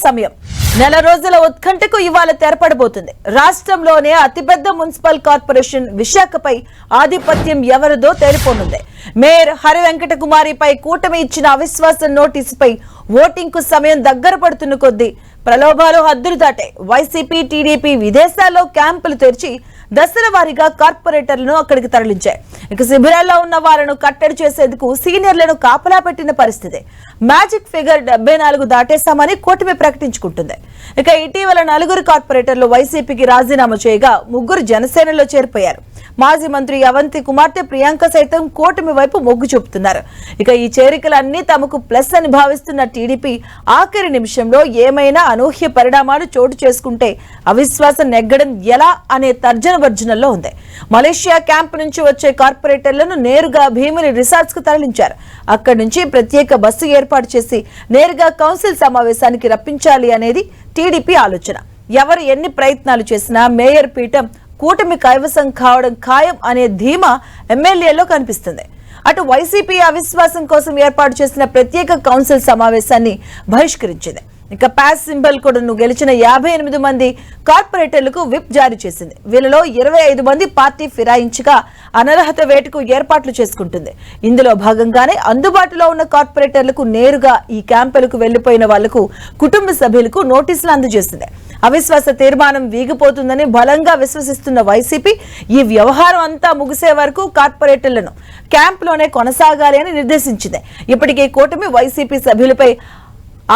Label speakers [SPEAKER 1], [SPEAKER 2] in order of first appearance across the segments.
[SPEAKER 1] సమయం. నెల రోజుల ఉత్కంఠకు ఇవాళ తెరపడబోతుంది. రాష్ట్రంలోనే అతిపెద్ద మున్సిపల్ కార్పొరేషన్ విశాఖపై ఆధిపత్యం ఎవరిదో తేలిపోనుంది. మేయర్ హరి వెంకట కుమారిపై కూటమి ఇచ్చిన అవిశ్వాస నోటీసుపై ఓటింగ్ కు సమయం దగ్గర పడుతున్న కొద్దీ ప్రలోభాలు హద్దులు దాటాయి. వైసీపీ, టీడీపీ విదేశాల్లో క్యాంపులు తెరిచి దశల వారీగా కార్పొరేటర్లను అక్కడికి తరలించాయి. ఇక శిబిరాల్లో ఉన్న వారిని కట్టడి చేసేందుకు సీనియర్లను కాపలా పెట్టిన పరిస్థితి. మ్యాజిక్ ఫిగర్ 74 దాటేశామని కూటమి ప్రకటించుకుంటుంది. ఇక ఇటీవల 4 కార్పొరేటర్లు వైసీపీకి రాజీనామా చేయగా 3 జనసేనలో చేరిపోయారు. మాజీ మంత్రి అవంతి కుమార్తె ప్రియాంక సైతం కూటమి వైపు మొగ్గు చూపుతున్నారు. ఇక ఈ చేరికలన్నీ తమకు ప్లస్ అని భావిస్తున్న టీడీపీ ఆఖరి నిమిషంలో ఏమైనా అనూహ్య పరిణామాలు చోటు చేసుకుంటే అవిశ్వాసం నెగ్గడం ఎలా అనే తర్జనభర్జనలో ఉంది. మలేషియా క్యాంప్ నుంచి వచ్చే కార్పొరేటర్లను నేరుగా భీమిలి రిసార్ట్స్ కు తరలించారు. అక్కడి నుంచి ప్రత్యేక బస్సు ఏర్పాటు చేసి నేరుగా కౌన్సిల్ సమావేశానికి రప్పించాలి అనేది టీడీపీ ఆలోచన. ఎవరు ఎన్ని ప్రయత్నాలు చేసినా మేయర్ పీఠం కూటమి కైవసం కావడం ఖాయం అనే ధీమా ఎమ్మెల్యేలో కనిపిస్తుంది. అటు వైసీపీ అవిశ్వాసం కోసం ఏర్పాటు చేసిన ప్రత్యేక కౌన్సిల్ సమావేశాన్ని బహిష్కరించింది. ఇక ప్యాస్ సింబల్ కోడ్ను గెలిచిన 58 మంది కార్పొరేటర్లకు విప్ జారీ చేసింది. వీళ్ళలో 25 మంది పార్టీ ఫిరాయించగా అనర్హత వేటుకు ఏర్పాట్లు చేసుకుంటుంది. ఇందులో భాగంగానే అందుబాటులో ఉన్న కార్పొరేటర్లకు నేరుగా ఈ క్యాంపులకు వెళ్లిపోయిన వాళ్లకు కుటుంబ సభ్యులకు నోటీసులు అందజేసింది. అవిశ్వాస తీర్మానం వీగిపోతుందని బలంగా విశ్వసిస్తున్న వైసీపీ ఈ వ్యవహారం అంతా ముగిసే వరకు కార్పొరేటర్లను క్యాంపులోనే కొనసాగాలి అని నిర్దేశించింది. ఇప్పటికే కూటమి వైసీపీ సభ్యులపై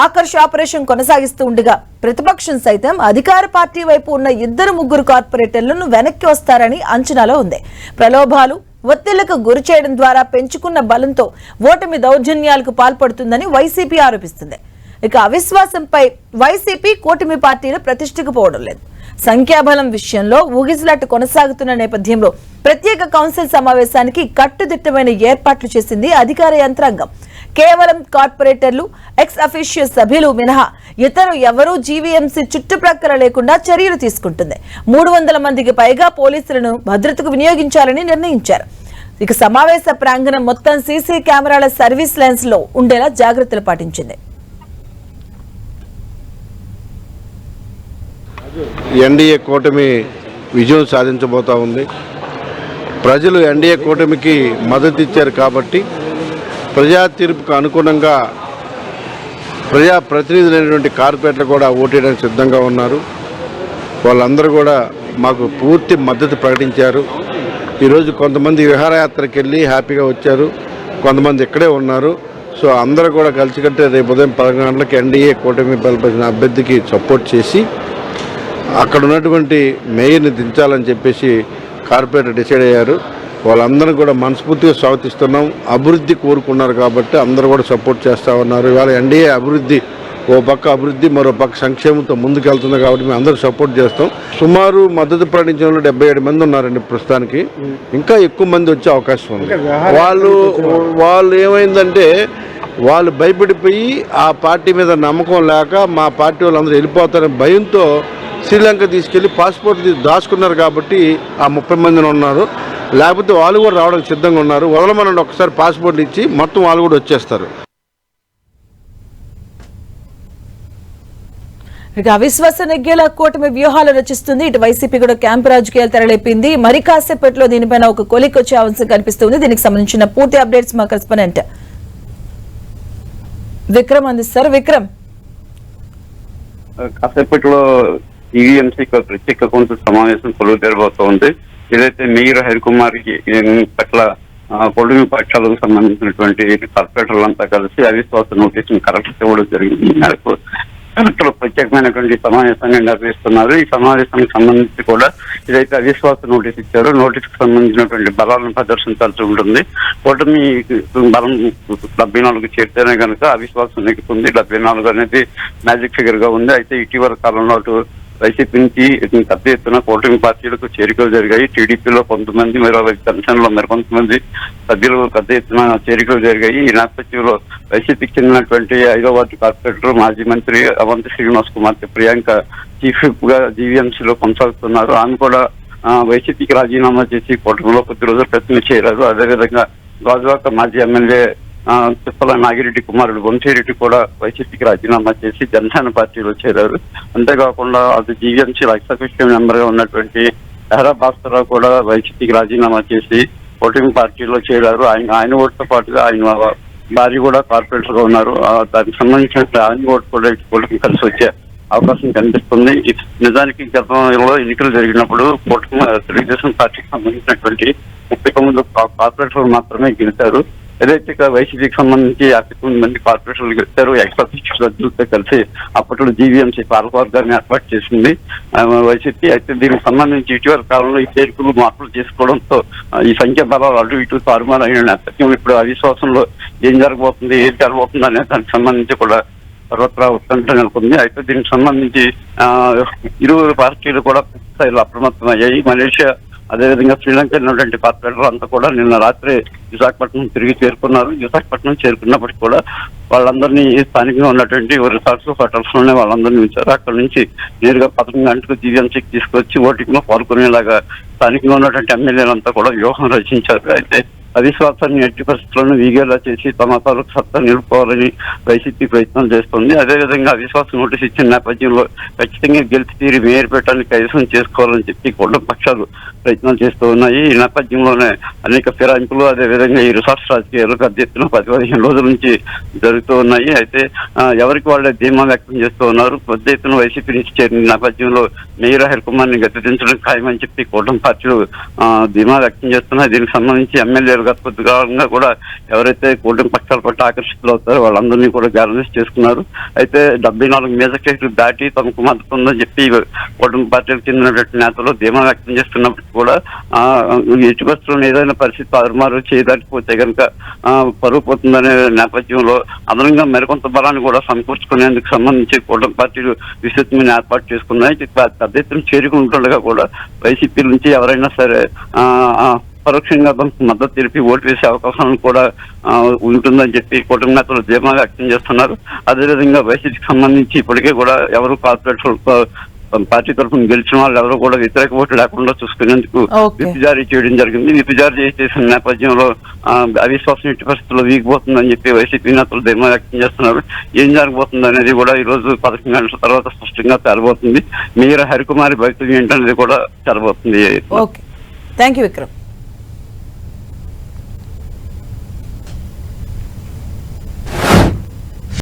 [SPEAKER 1] ఆకర్ష ఆపరేషన్ కొనసాగిస్తూ ఉండగా ప్రతిపక్షం సైతం అధికార పార్టీ వైపు ఉన్న 2-3 కార్పొరేటర్లను వెనక్కి వస్తారని అంచనాలో ఉంది. ప్రలోభాలు, ఒత్తిళ్లకు గురి చేయడం ద్వారా పెంచుకున్న బలంతో ఓటమి దౌర్జన్యాలకు పాల్పడుతుందని వైసీపీ ఆరోపిస్తుంది. ఇక అవిశ్వాసంపై వైసీపీ, కూటమి పార్టీలు ప్రతిష్టకు పోవడం లేదు. సంఖ్యాబలం విషయంలో ఊగిసలాట కొనసాగుతున్న నేపథ్యంలో ప్రత్యేక కౌన్సిల్ సమావేశానికి కట్టుదిట్టమైన ఏర్పాట్లు చేసింది అధికార యంత్రాంగం. కేవలం కార్పొరేటర్లు, ఎక్స్ అఫీషియో సభ్యులు మినహా ఇతరు ఎవరూ జీవీఎంసీ చుట్టుప్రక్కల లేకుండా చర్యలు తీసుకుంటుంది. 300 మందికి పైగా పోలీసులను భద్రతకు వినియోగించాలని నిర్ణయించారు. ఇక సమావేశ ప్రాంగణం మొత్తం సీసీ కెమెరాల సర్వీస్ లైన్స్ లో ఉండేలా జాగ్రత్తలు పాటించింది.
[SPEAKER 2] ఎన్డీఏ కూటమి విజయం సాధించబోతా ఉంది. ప్రజలు ఎన్డీఏ కూటమికి మద్దతు ఇచ్చారు కాబట్టి ప్రజా తీర్పుకు అనుగుణంగా ప్రజాప్రతినిధులైనటువంటి కార్పొరేటర్లు కూడా ఓటేయడానికి సిద్ధంగా ఉన్నారు. వాళ్ళందరూ కూడా మాకు పూర్తి మద్దతు ప్రకటించారు. ఈరోజు కొంతమంది విహారయాత్రకి వెళ్ళి హ్యాపీగా వచ్చారు, కొంతమంది ఇక్కడే ఉన్నారు. సో అందరూ కూడా కలిసికట్టే రేపు ఉదయం 11 గంటలకు ఎన్డీఏ కూటమి బలపరిచిన అభ్యర్థికి సపోర్ట్ చేసి అక్కడ ఉన్నటువంటి మేయర్ని దించాలని చెప్పేసి కార్పొరేటర్ డిసైడ్ అయ్యారు. వాళ్ళందరూ కూడా మనస్ఫూర్తిగా స్వాగతిస్తున్నాం. అభివృద్ధి కోరుకున్నారు కాబట్టి అందరూ కూడా సపోర్ట్ చేస్తూ ఉన్నారు. ఇవాళ ఎన్డీఏ అభివృద్ధి, ఓ పక్క అభివృద్ధి, మరో పక్క సంక్షేమంతో ముందుకెళ్తుంది కాబట్టి మేము అందరూ సపోర్ట్ చేస్తాం. సుమారు మద్దతు ప్రకటించిన వాళ్ళు 77 మంది ఉన్నారండి ప్రస్తుతానికి. ఇంకా ఎక్కువ మంది వచ్చే అవకాశం ఉంది. వాళ్ళు ఏమైందంటే వాళ్ళు భయపడిపోయి ఆ పార్టీ మీద నమ్మకం లేక మా పార్టీ వాళ్ళందరూ వెళ్ళిపోతారని భయంతో శ్రీలంక తీసుకెళ్లి పాస్పోర్ట్ దాచుకున్నారు కాబట్టి ఆ 30 మందిని ఉన్నారు. లేకపోతే వాళ్ళు కూడా రావడానికి సిద్ధంగా ఉన్నారు. వదలమనండి, ఒకసారి పాస్పోర్ట్లు ఇచ్చి మొత్తం వాళ్ళు కూడా వచ్చేస్తారు.
[SPEAKER 1] ఇక అవిశ్వాస నెగ్గేలా కూటమి వ్యూహాలు రచిస్తుంది. ఇటు వైసీపీ కూడా క్యాంపు రాజకీయాలు తెరలేపింది. మరి కాసేపట్లో దీనిపైన ఒక కొలిక్ వచ్చే అవకాశం కనిపిస్తుంది. దీనికి సంబంధించిన పూర్తి అప్డేట్స్ మా కరెస్పాండెంట్ విక్రమ్ అందిస్తారు. విక్రమ్,
[SPEAKER 3] కాసేపట్లో ఈవీఎంసీ ప్రత్యేక కౌన్సిల్ సమావేశం కొలువు తెరబోతోంది. ఏదైతే మేయర్ హరికుమార్కి పట్ల కూటమి పక్షాలకు సంబంధించినటువంటి కార్పొరేటర్లంతా కలిసి అవిశ్వాస నోటీసును కలెక్టర్ ఇవ్వడం జరిగింది. మేరకు కలెక్టర్ ప్రత్యేకమైనటువంటి సమావేశాన్ని నిర్వహిస్తున్నారు. ఈ సమావేశానికి సంబంధించి కూడా ఏదైతే అవిశ్వాస నోటీస్ ఇచ్చారో నోటీసుకు సంబంధించినటువంటి బలాలను ప్రదర్శించాల్సి ఉంటుంది. కూటమి బలం 74 చేరితేనే కనుక అవిశ్వాసం నెగ్గుతుంది. 74 అనేది మ్యాజిక్ ఫిగర్ గా ఉంది. అయితే ఇటీవల కాలంలో అటు వైసీపీ నుంచి పెద్ద ఎత్తున కూటమి పార్టీలకు చేరికలు జరిగాయి. టీడీపీలో కొంతమంది, జనసేనలో మరికొంతమంది సభ్యులు పెద్ద ఎత్తున చేరికలు జరిగాయి. ఈ నేపథ్యంలో వైసీపీకి చెందినటువంటి 5వ వార్డు కార్పొరేటర్, మాజీ మంత్రి అవంతి శ్రీనివాస్ కుమార్తె ప్రియాంక చీఫ్ విప్ గా జీవీఎంసీలో కొనసాగుతున్నారు. ఆమె కూడా వైసీపీకి రాజీనామా చేసి కూటమిలో కొద్ది రోజులు ప్రయత్నం చేయరాదు. అదేవిధంగా గాజువాక మాజీ ఎమ్మెల్యే తిప్పల నాగిరెడ్డి కుమారుడు వంశీరెడ్డి కూడా వైసీపీకి రాజీనామా చేసి జనసేన పార్టీలో చేరారు. అంతేకాకుండా అది జీవీఎంసీ ఎగ్జిక్యూటివ్ మెంబర్ గా ఉన్నటువంటి ఎహరా భాస్కర్రావు కూడా వైసీపీకి రాజీనామా చేసి ఓటింగ్ పార్టీలో చేరారు. ఆయన ఓటుతో పాటుగా ఆయన భార్య కూడా కార్పొరేటర్ గా ఉన్నారు. దానికి సంబంధించిన ఆయన ఓటు కూడా కూటమి కలిసి వచ్చే అవకాశం కనిపిస్తుంది. నిజానికి గతంలో ఎన్నికలు జరిగినప్పుడు తెలుగుదేశం పార్టీకి సంబంధించినటువంటి 39 కార్పొరేటర్లు మాత్రమే గెలిచారు. ఏదైతే వైసీపీకి సంబంధించి 59 మంది కార్పొరేటర్లు గెలిచారు. ఎక్స్ సభ్యులతో కలిసి అప్పట్లో జీవీఎంసీ పాలకవర్గాన్ని ఏర్పాటు చేసింది వైసీపీ. అయితే దీనికి సంబంధించి ఇటీవల కాలంలో ఈ చేర్పులు మార్పులు చేసుకోవడంతో ఈ సంఖ్య బలాలు అటు ఇటు తారుమారు అయిన నేపథ్యం ఇప్పుడు అవిశ్వాసంలో ఏం జరగబోతుంది, ఏం జరగబోతుంది అనే దానికి సంబంధించి కూడా సర్వత్రా ఉత్కంఠ నెలకొంది. అయితే దీనికి సంబంధించి ఇరువురు పార్టీలు కూడా పూర్తి స్థాయిలో అప్రమత్తమయ్యాయి. మలేషియా అదేవిధంగా శ్రీలంక ఉన్నటువంటి కార్పొరేటర్లు అంతా కూడా నిన్న రాత్రి విశాఖపట్నం తిరిగి చేరుకున్నారు. విశాఖపట్నం చేరుకున్నప్పటికీ కూడా వాళ్ళందరినీ స్థానికంగా ఉన్నటువంటి రిసార్ట్స్ హోటల్స్ లోనే వాళ్ళందరినీ ఉంచారు. అక్కడ నుంచి నేరుగా 11 గంటలకు జీవీఎంసీకి తీసుకొచ్చి ఓటింగ్ లో పాల్గొనేలాగా స్థానికంగా ఉన్నటువంటి ఎమ్మెల్యేలంతా కూడా వ్యూహం రచించారు. అయితే అవిశ్వాసాన్ని ఎట్టి పరిస్థితులను వీగేలా చేసి తమ తాలూకు సత్తా నిలుపుకోవాలని వైసీపీ ప్రయత్నాలు చేస్తుంది. అదేవిధంగా అవిశ్వాస నోటీస్ ఇచ్చిన నేపథ్యంలో ఖచ్చితంగా గెలిచి తీరి మేయర్ పీఠాన్ని కైవసం చేసుకోవాలని చెప్పి కూటమి పక్షాలు ప్రయత్నాలు చేస్తూ ఉన్నాయి. ఈ నేపథ్యంలోనే అనేక ఫిరాయింపులు అదేవిధంగా ఈ రిసార్ట్స్ రాజకీయాలు పెద్ద ఎత్తున 10-15 రోజుల నుంచి జరుగుతూ ఉన్నాయి. అయితే ఎవరికి వాళ్ళే ధీమా వ్యక్తం చేస్తూ ఉన్నారు. పెద్ద ఎత్తున వైసీపీ నుంచి చేరిన నేపథ్యంలో మేయర్ హరికుమార్ని గద్దెదించడం ఖాయమని చెప్పి కూటమి పార్టీలు ధీమా వ్యక్తం చేస్తున్నాయి. దీనికి సంబంధించి ఎమ్మెల్యేలు గత కొద్ది కాలంగా కూడా ఎవరైతే కూటమి పక్షాల పట్ల ఆకర్షితులు అవుతారో వాళ్ళందరినీ కూడా గ్యారంటీస్ చేసుకున్నారు. అయితే 74 మేజర్ కేసులు దాటి తమకు మద్దతు ఉందని చెప్పి కూటమి పార్టీలకు చెందినటువంటి నేతలు ధీమా వ్యక్తం చేస్తున్నప్పటికీ కూడా ఎట్టి పరిస్థితుల్లో ఏదైనా పరిస్థితి తారుమారు చేయదాటిపోతే కనుక పరుగు పోతుందనే నేపథ్యంలో అదనంగా మరికొంత బలాన్ని కూడా సమకూర్చుకునేందుకు సంబంధించి కూటమి పార్టీలు విస్తృతమైన ఏర్పాటు చేసుకున్నాయి. పెద్ద ఎత్తున చేరుకుంటుండగా కూడా వైసీపీ నుంచి ఎవరైనా సరే పరోక్షంగా మద్దతు తెలిపి ఓటు వేసే అవకాశం కూడా ఉంటుందని చెప్పి కూటమి నేతలు ధీమా వ్యక్తం చేస్తున్నారు. అదేవిధంగా వైసీపీకి సంబంధించి ఇప్పటికే కూడా ఎవరు కార్పొరేటర్ పార్టీ తరఫున గెలిచిన వాళ్ళు ఎవరు కూడా వ్యతిరేక ఓటు లేకుండా చూసుకునేందుకు విప్ జారీ చేయడం జరిగింది. విప్ జారీ చేసిన నేపథ్యంలో అవిశ్వాసం ఎట్టి పరిస్థితుల్లో వీగిపోతుందని చెప్పి వైసీపీ నేతలు ధీమా వ్యక్తం చేస్తున్నారు. ఏం జరగబోతుంది అనేది కూడా ఈ రోజు 11 గంటల తర్వాత స్పష్టంగా తెరబోతుంది. మేయర్ హరికుమారి భవితవ్యం ఏంటనేది కూడా తెరబోతుంది.
[SPEAKER 1] Thank you Vikram.